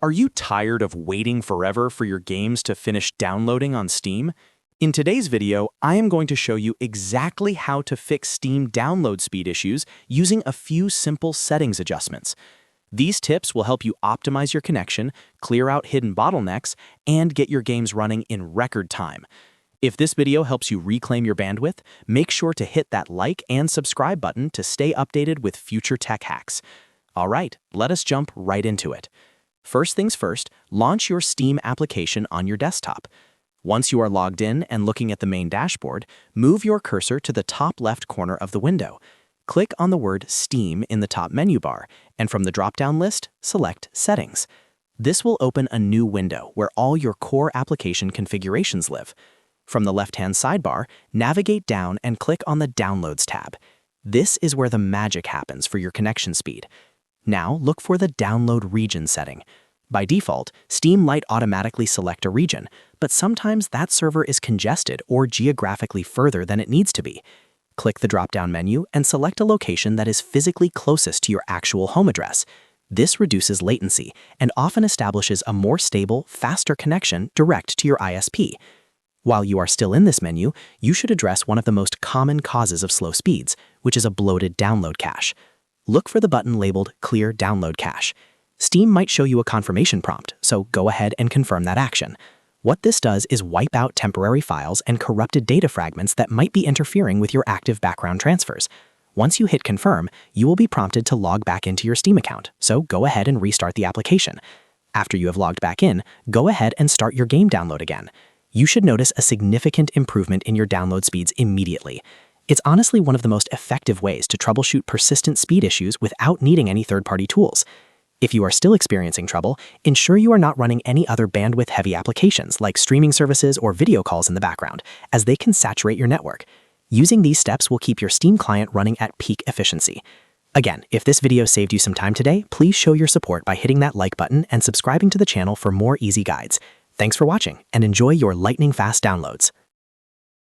Are you tired of waiting forever for your games to finish downloading on Steam? In today's video, I am going to show you exactly how to fix Steam download speed issues using a few simple settings adjustments. These tips will help you optimize your connection, clear out hidden bottlenecks, and get your games running in record time. If this video helps you reclaim your bandwidth, make sure to hit that like and subscribe button to stay updated with future tech hacks. All right, let us jump right into it. First things first, launch your Steam application on your desktop. Once you are logged in and looking at the main dashboard, move your cursor to the top left corner of the window. Click on the word Steam in the top menu bar, and from the drop-down list, select Settings. This will open a new window where all your core application configurations live. From the left-hand sidebar, navigate down and click on the Downloads tab. This is where the magic happens for your connection speed. Now look for the Download Region setting. By default, Steam might automatically select a region, but sometimes that server is congested or geographically further than it needs to be. Click the drop-down menu and select a location that is physically closest to your actual home address. This reduces latency and often establishes a more stable, faster connection direct to your ISP. While you are still in this menu, you should address one of the most common causes of slow speeds, which is a bloated download cache. Look for the button labeled Clear Download Cache. Steam might show you a confirmation prompt, so go ahead and confirm that action. What this does is wipe out temporary files and corrupted data fragments that might be interfering with your active background transfers. Once you hit confirm, you will be prompted to log back into your Steam account, so go ahead and restart the application. After you have logged back in, go ahead and start your game download again. You should notice a significant improvement in your download speeds immediately. It's honestly one of the most effective ways to troubleshoot persistent speed issues without needing any third-party tools. If you are still experiencing trouble, ensure you are not running any other bandwidth-heavy applications like streaming services or video calls in the background, as they can saturate your network. Using these steps will keep your Steam client running at peak efficiency. Again, if this video saved you some time today, please show your support by hitting that like button and subscribing to the channel for more easy guides. Thanks for watching, and enjoy your lightning-fast downloads.